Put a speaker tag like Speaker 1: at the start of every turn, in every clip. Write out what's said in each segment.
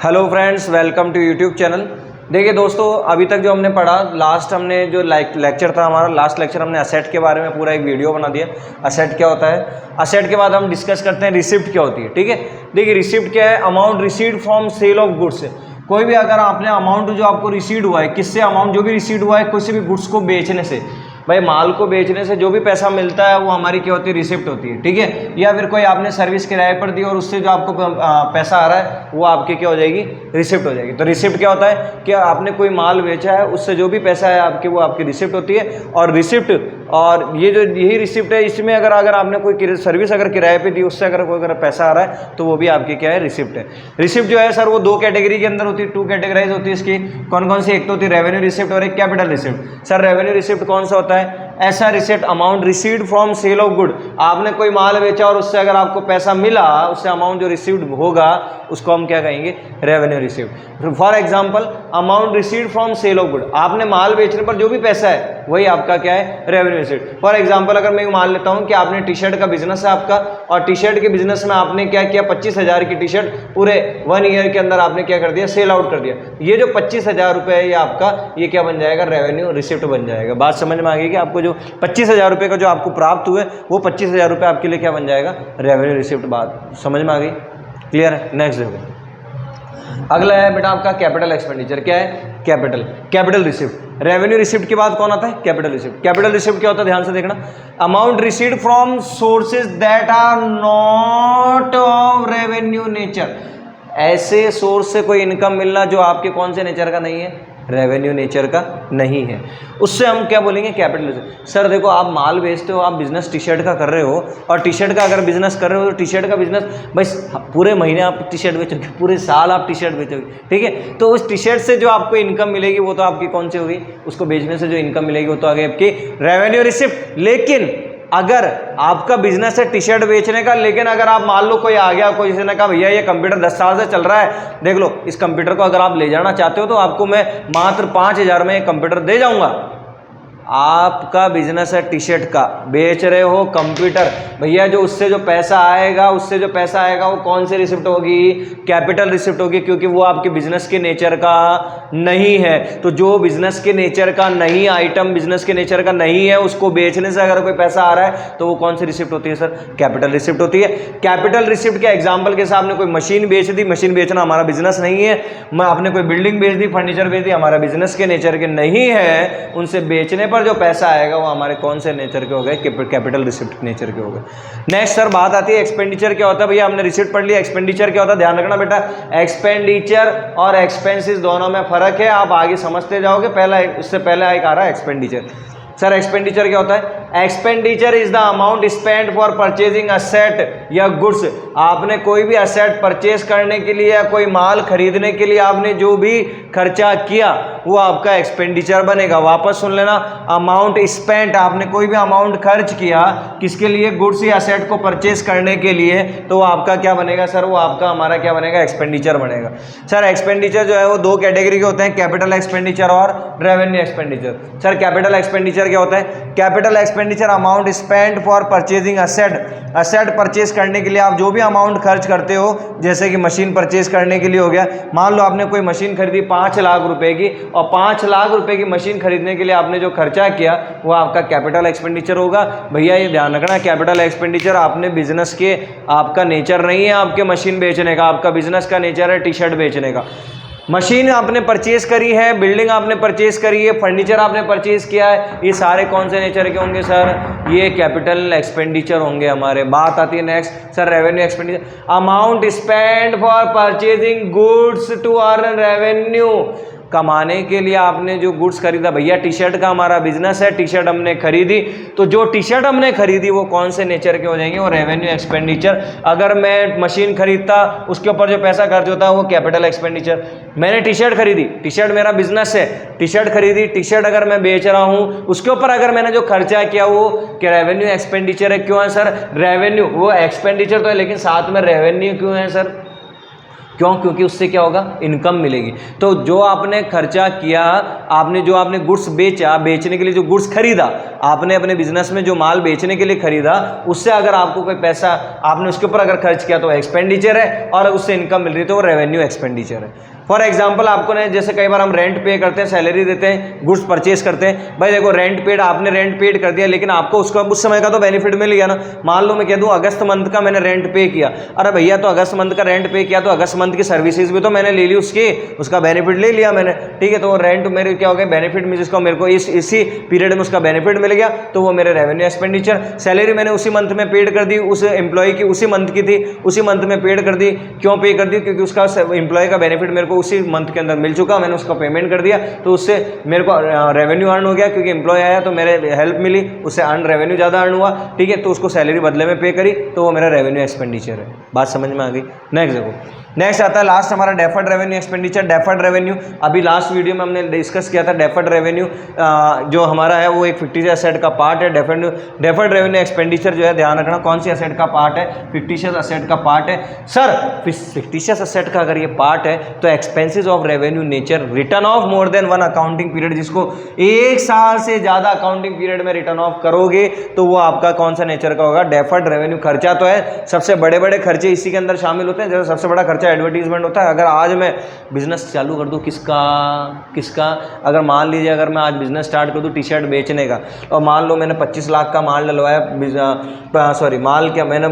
Speaker 1: Hello friends, welcome to YouTube channel. देखिए दोस्तों, अभी तक जो हमने पढ़ा, लास्ट हमने जो लेक्चर था हमारा, लास्ट लेक्चर हमने असेट के बारे में पूरा एक वीडियो बना दिया। असेट क्या होता है, असेट के बाद हम डिस्कस करते हैं रिसिप्ट क्या होती है। ठीक है, देखिए रिसिप्ट क्या है, amount received from sale of goods. कोई भी अगर आपने अमाउंट जो आपको रिसीव्ड हुआ है, किससे अमाउंट जो भी रिसीव्ड हुआ है, किसी भी गुड्स को बेचने से, भाई माल को बेचने से जो भी पैसा मिलता है वो हमारी क्या होती है, रिसिप्ट होती है। ठीक है, या फिर कोई आपने सर्विस किराए पर दी और उससे जो आपको पैसा आ रहा है वो आपकी क्या हो जाएगी, रिसिप्ट हो जाएगी। तो रिसिप्ट क्या होता है कि आपने कोई माल बेचा है, उससे जो भी पैसा है आपकी, वो आपकी रिसिप्ट होती है। और रिसिप्ट, और ये जो यही रिसिप्ट है, इसमें अगर आपने कोई सर्विस अगर किराए पे दी, उससे अगर पैसा आ रहा है तो वो भी आपकी क्या है, रिसिप्ट है। रिसिप्ट जो है सर वो दो कैटेगरी के अंदर होती है, टू कैटेगराइज होती है इसकी। कौन कौन सी, एक तो होती है रेवेन्यू रिसिप्ट और एक capital receipt. Sir revenue receipt कौन सा होता है, ऐसा receipt amount received from sale of good. आपने कोई माल बेचा और उससे अगर आपको पैसा मिला, उससे अमाउंट जो रिसीव्ड होगा उसको हम क्या कहेंगे, revenue receipt. For example, amount received from sale of good, आपने माल बेचने पर जो भी पैसा है वही आपका क्या है, रेवेन्यू रिसिप्ट। फॉर एग्जांपल, अगर मैं मान लेता हूं कि आपने टी शर्ट का बिजनेस है आपका, और टी शर्ट के बिजनेस में आपने क्या किया, 25,000 की टी शर्ट पूरे 1 ईयर के अंदर आपने क्या कर दिया, सेल आउट कर दिया। ये जो 25,000 रुपये है ये आपका, ये क्या बन जाएगा, रेवेन्यू रिसिप्ट बन जाएगा। बात समझ में आ गई कि आपको जो 25,000 रुपये का जो आपको प्राप्त हुए, वो 25,000 रुपये आपके लिए क्या बन जाएगा, रेवेन्यू रिसिप्ट। बात समझ में आ गई, क्लियर है। नेक्स्ट देखो, अगला है बेटा आपका कैपिटल एक्सपेंडिचर। क्या है, कैपिटल रिसिप्ट। रेवेन्यू रिसिप्ट के बाद कौन आता है, कैपिटल रिसिप्ट। कैपिटल रिसिप्ट क्या होता है, ध्यान से देखना, amount received from sources that are not of revenue nature. ऐसे सोर्स से कोई इनकम मिलना जो आपके कौन से नेचर का नहीं है, रेवेन्यू नेचर का नहीं है, उससे हम क्या बोलेंगे, कैपिटल रिसिप्ट। सर देखो, आप माल बेचते हो, आप बिजनेस टी शर्ट का कर रहे हो, और टी शर्ट का अगर बिजनेस कर रहे हो तो टी शर्ट का बिजनेस भाई पूरे महीने आप टी शर्ट बेचोगे, पूरे साल आप टी शर्ट बेचोगे। ठीक है, तो उस टी शर्ट से जो आपको इनकम मिलेगी वो तो आपकी कौन सी होगी, उसको बेचने से जो इनकम मिलेगी वो तो आगे आपकी रेवेन्यू रिसिप्ट। लेकिन अगर आपका बिजनेस है टी शर्ट बेचने का, लेकिन अगर आप मान लो कोई आ गया, कोई किसी ने कहा भैया ये कंप्यूटर 10 साल से चल रहा है, देख लो इस कंप्यूटर को अगर आप ले जाना चाहते हो तो आपको मैं मात्र 5,000 में ये कंप्यूटर दे जाऊंगा। आपका बिजनेस है टी शर्ट का, बेच रहे हो कंप्यूटर, भैया जो उससे जो पैसा आएगा वो कौन सी रिसिप्ट होगी, कैपिटल रिसिप्ट होगी, क्योंकि वो आपके बिजनेस के नेचर का नहीं है। तो जो बिजनेस के नेचर का नहीं, आइटम बिजनेस के नेचर का नहीं है, उसको बेचने से अगर कोई पैसा आ रहा है तो वो कौन सी रिसिप्ट होती है सर, कैपिटल रिसिप्ट होती है। कैपिटल रिसिप्ट के एग्जाम्पल के साथ आपने कोई मशीन बेच दी, मशीन बेचना हमारा बिजनेस नहीं है, आपने कोई बिल्डिंग बेच दी, फर्नीचर बेच दी, हमारा बिजनेस के नेचर के नहीं है, उनसे बेचने पर जो पैसा आएगा वो हमारे कौन से नेचर के हो गए, कैपिटल रिसिप्ट नेचर के हो गए। नेक्स्ट सर बात आती है एक्सपेंडिचर क्या होता है। भैया हमने रिसिप्ट पढ़ लिया, एक्सपेंडिचर क्या होता है, ध्यान रखना बेटा, एक्सपेंडिचर और एक्सपेंसेस दोनों में फर्क है, आप आगे समझते जाओगे। पहला, उससे पहले एक आ रहा है एक्सपेंडिचर। सर एक्सपेंडिचर क्या होता है, expenditure is the amount spend for purchasing asset या गुड्स। आपने कोई भी असेट परचेज करने के लिए या कोई माल खरीदने के लिए आपने जो भी खर्चा किया वो आपका एक्सपेंडिचर बनेगा। वापस सुन लेना, अमाउंट स्पेंट, आपने कोई भी अमाउंट खर्च किया किसके लिए, गुड्स या असेट को परचेज करने के लिए, तो वो आपका क्या बनेगा सर, वो आपका हमारा क्या बनेगा, एक्सपेंडिचर बनेगा। सर एक्सपेंडिचर जो है वो दो कैटेगरी के होते हैं, कैपिटल एक्सपेंडिचर और revenue expenditure. Sir capital expenditure क्या होता है, capital expenditure amount spend for purchasing asset purchase करने के लिए आप जो भी अमाउंट खर्च करते हो, जैसे कि मशीन परचेज करने के लिए हो गया, मान लो आपने कोई मशीन खरीदी 5 लाख रुपए की, और 5 लाख रुपए की मशीन खरीदने के लिए आपने जो खर्चा किया वो आपका कैपिटल एक्सपेंडिचर होगा। भैया ये ध्यान रखना, कैपिटल एक्सपेंडिचर आपने बिजनेस के, आपका नेचर नहीं है आपके मशीन बेचने का, आपका बिजनेस का नेचर है टी शर्ट बेचने का। मशीन आपने परचेज करी है, बिल्डिंग आपने परचेज करी है, फर्नीचर आपने परचेज किया है, ये सारे कौन से नेचर के होंगे सर, ये कैपिटल एक्सपेंडिचर होंगे हमारे। बात आती है next sir revenue expenditure, amount spend for purchasing goods to earn revenue. कमाने के लिए आपने जो गुड्स खरीदा, भैया टी शर्ट का हमारा बिजनेस है, टी शर्ट हमने खरीदी, तो जो टी शर्ट हमने खरीदी वो कौन से नेचर के हो जाएंगे, वो रेवेन्यू एक्सपेंडिचर। अगर मैं मशीन खरीदता, उसके ऊपर जो पैसा खर्च होता है वो कैपिटल एक्सपेंडिचर। मैंने टी शर्ट खरीदी, टी शर्ट मेरा बिजनेस है, टी शर्ट खरीदी, टी शर्ट अगर मैं बेच रहा हूँ, उसके ऊपर अगर मैंने जो खर्चा किया वो क्या, रेवेन्यू एक्सपेंडिचर है। क्यों है सर, रेवेन्यू, वो एक्सपेंडिचर तो है लेकिन साथ में रेवेन्यू क्यों है सर, क्यों, क्योंकि उससे क्या होगा, इनकम मिलेगी। तो जो आपने खर्चा किया, आपने जो आपने गुड्स बेचा, बेचने के लिए जो गुड्स खरीदा, आपने अपने बिजनेस में जो माल बेचने के लिए खरीदा उससे अगर आपको कोई पैसा आपने उसके ऊपर अगर खर्च किया तो एक्सपेंडिचर है, और उससे इनकम मिल रही है तो वो रेवेन्यू एक्सपेंडिचर है। फॉर एग्जाम्पल आपको ने जैसे कई बार हम रेंट पे करते हैं, सैलरी देते हैं, गुड्स परचेज करते हैं, भाई देखो रेंट पेड, आपने रेंट पेड कर दिया लेकिन आपको उसका उस समय का तो बेनिफिट मिल गया ना। मान लो मैं कह दूं अगस्त मंथ का मैंने रेंट पे किया, अरे भैया तो अगस्त मंथ का रेंट पे किया तो अगस्त मंथ की सर्विसेज भी तो मैंने ले ली, उसका बेनिफिट ले लिया मैंने, ठीक है। तो वो रेंट मेरे क्या हो गया, बेनिफिट में जिसको मेरे को इसी पीरियड में उसका बेनिफिट मिल गया तो वो मेरे रेवेन्यू एक्सपेंडिचर। सैलरी मैंने उसी मंथ में पेड कर दी, उस एम्प्लॉय की उसी मंथ की थी, उसी मंथ में पेड कर दी। क्यों पे कर दी, क्योंकि उसका एम्प्लॉय का बेनिफिट मेरे को उसी मंथ के अंदर मिल चुका, मैंने उसका पेमेंट कर दिया तो उससे मेरे को रेवेन्यू अर्न हो गया, क्योंकि एम्प्लॉय आया तो मेरे हेल्प मिली, उससे अर्न रेवेन्यू ज़्यादा अर्न हुआ, ठीक है। तो उसको सैलरी बदले में पे करी तो वो मेरा रेवेन्यू एक्सपेंडिचर है। बात समझ में आ गई। नेक्स्ट देखो, नेक्स्ट आता है लास्ट हमारा deferred revenue expenditure. Deferred revenue अभी लास्ट वीडियो में हमने डिस्कस किया था। डेफर्ड रेवेन्यू जो हमारा है वो एक फिक्टिशियस एसेट का पार्ट है। डेफर्ड रेवेन्यू एक्सपेंडिचर जो है, ध्यान रखना कौन सी एसेट का पार्ट है, फिक्टिशियस एसेट का पार्ट है। सर फिक्टिशियस एसेट का अगर ये पार्ट है तो expenses of revenue nature return of more than one accounting period, जिसको एक साल से ज्यादा अकाउंटिंग पीरियड में रिटर्न ऑफ करोगे तो वो आपका कौन सा नेचर का होगा, डेफर्ड रेवेन्यू। खर्चा तो है, सबसे बड़े बड़े खर्चे इसी के अंदर शामिल होते हैं। जैसे सबसे बड़ा खर्चा एडवर्टीजमेंट होता है। अगर आज मैं बिजनेस चालू कर दूं, किसका अगर मान लीजिए अगर मैं आज बिजनेस स्टार्ट कर दूं टी शर्ट बेचने का, और मान लो मैंने 25 लाख का माल डलवाया, सॉरी माल क्या, मैंने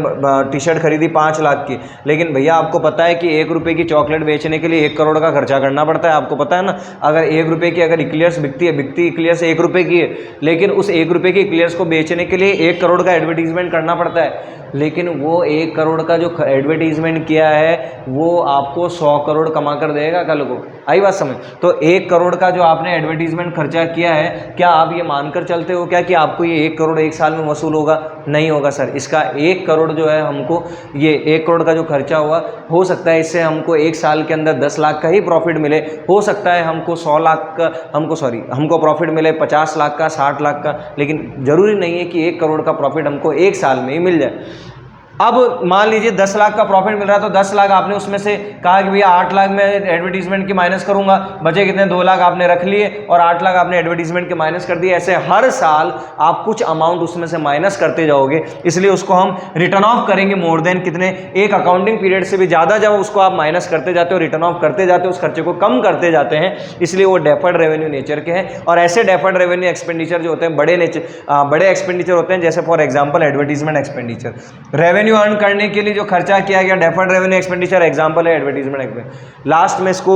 Speaker 1: टी शर्ट खरीदी 5 लाख की, लेकिन भैया आपको पता है कि 1 रुपये की चॉकलेट बेचने के लिए 1 करोड़ का खर्चा करना पड़ता है, आपको पता है ना। अगर 1 रुपये की अगर इक्लियर्स बिकती इक्लियर्स 1 रुपये की है, लेकिन उस 1 रुपये की इक्लियर्स को बेचने के लिए 1 करोड़ का एडवर्टीजमेंट करना पड़ता है, लेकिन वो 1 करोड़ का जो एडवर्टीजमेंट किया है वो आपको 100 करोड़ कमा कर देगा कल को। आई बात समझ। तो 1 करोड़ का जो आपने एडवर्टीजमेंट खर्चा किया है, क्या आप ये मानकर चलते हो क्या कि आपको ये 1 करोड़ 1 साल में वसूल होगा? नहीं होगा सर। इसका 1 करोड़ जो है हमको, ये 1 करोड़ का जो खर्चा हुआ, हो सकता है इससे हमको 1 साल के अंदर 10 लाख का ही प्रॉफिट मिले, हो सकता है हमको 100 लाख का हमको प्रॉफिट मिले 50 लाख का, 60 लाख का, लेकिन जरूरी नहीं है कि 1 करोड़ का प्रॉफिट हमको 1 साल में ही मिल जाए। अब मान लीजिए 10 लाख का प्रॉफिट मिल रहा है तो 10 लाख आपने उसमें से कहा कि भैया 8 लाख में एडवर्टीजमेंट की माइनस करूंगा, बचे कितने 2 लाख आपने रख लिए और 8 लाख आपने एडवर्टीजमेंट के माइनस कर दिए। ऐसे हर साल आप कुछ अमाउंट उसमें से माइनस करते जाओगे, इसलिए उसको हम रिटर्न ऑफ करेंगे मोर देन कितने, एक अकाउंटिंग पीरियड से भी ज़्यादा जब उसको आप माइनस करते जाते हो, रिटर्न ऑफ करते जाते हो, उस खर्चे को कम करते जाते हैं, इसलिए वो डेफर्ड रेवेन्यू नेचर के हैं। और ऐसे डेफर्ड रेवेन्यू एक्सपेंडिचर जो होते हैं बड़े एक्सपेंडिचर होते हैं, जैसे for example advertisement expenditure. Revenue earn करने के लिए जो खर्चा किया गया डेफर्ड रेवेन्यू एक्सपेंडिचर एग्जांपल है एडवर्टीजमेंट एक्सपेंडिचर। लास्ट में इसको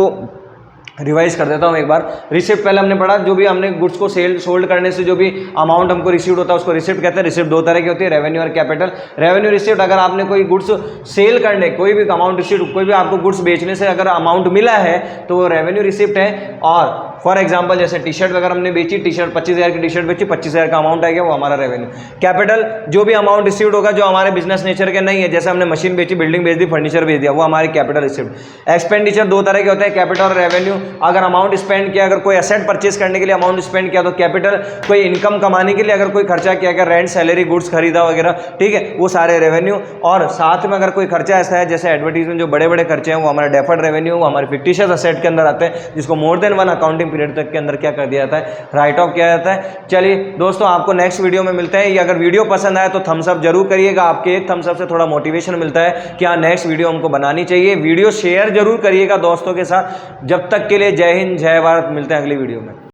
Speaker 1: रिवाइज कर देता हूँ एक बार। रिसिप्ट पहले हमने पढ़ा, जो भी हमने गुड्स को सोल्ड करने से जो भी अमाउंट हमको रिसीव्ड होता है उसको रिसिप्ट कहते हैं। रिसिप्ट 2 तरह की होती है, रेवेन्यू और कैपिटल। रेवेन्यू रिसिप्ट, अगर आपने कोई गुड्स सेल करने, कोई भी अमाउंट रिसिप्ट, कोई भी आपको गुड्स बेचने से अगर अमाउंट मिला है तो वो रेवेन्यू रिसिप्ट है। और फॉर एग्जाम्पल जैसे टी शर्ट अगर हमने बेची, टी शर्ट 25,000 की टी शर्ट बेची, 25,000 का अमाउंट आ गया, वो हमारा रेवेन्यू। कैपिटल, जो भी अमाउंट रिसीव्ड होगा जो हमारे बिजनेस नेचर के नहीं है, जैसे हमने मशीन बेची, बिल्डिंग बेच दी, फर्नीचर बेच दिया, वो हमारी कैपिटल रिसिप्ट। एक्सपेंडिचर 2 तरह के होते हैं, कैपिटल और रेवेन्यू। अगर अमाउंट स्पेंड किया, अगर कोई एसेट परचेज करने के लिए अमाउंट स्पेंड किया तो कैपिटल। कोई इनकम कमाने के लिए अगर कोई खर्चा किया गया, रेंट, सैलरी, गुड्स खरीदा वगैरह, ठीक है, वो सारे रेवेन्यू। और साथ में अगर कोई खर्चा ऐसा है जैसे एडवर्टीजमेंट, जो बड़े बड़े खर्चे हैं वो हमारे डेफर्ड रेवेन्यू, वो हमारे फिक्टिशियस एसेट के अंदर आते हैं, जिसको मोर देन 1 अकाउंटिंग पीरियड तक के अंदर क्या कर दिया जाता है, राइट ऑफ किया जाता है। चलिए दोस्तों, आपको नेक्स्ट वीडियो में मिलते हैं। ये अगर वीडियो पसंद आए तो थम्स अप जरूर करिएगा, आपके एक थम्स अप से थोड़ा मोटिवेशन मिलता है कि हाँ नेक्स्ट वीडियो हमको बनानी चाहिए। वीडियो शेयर जरूर करिएगा दोस्तों के साथ। जब तक के लिए जय हिंद, जय भारत। मिलते हैं अगली वीडियो में।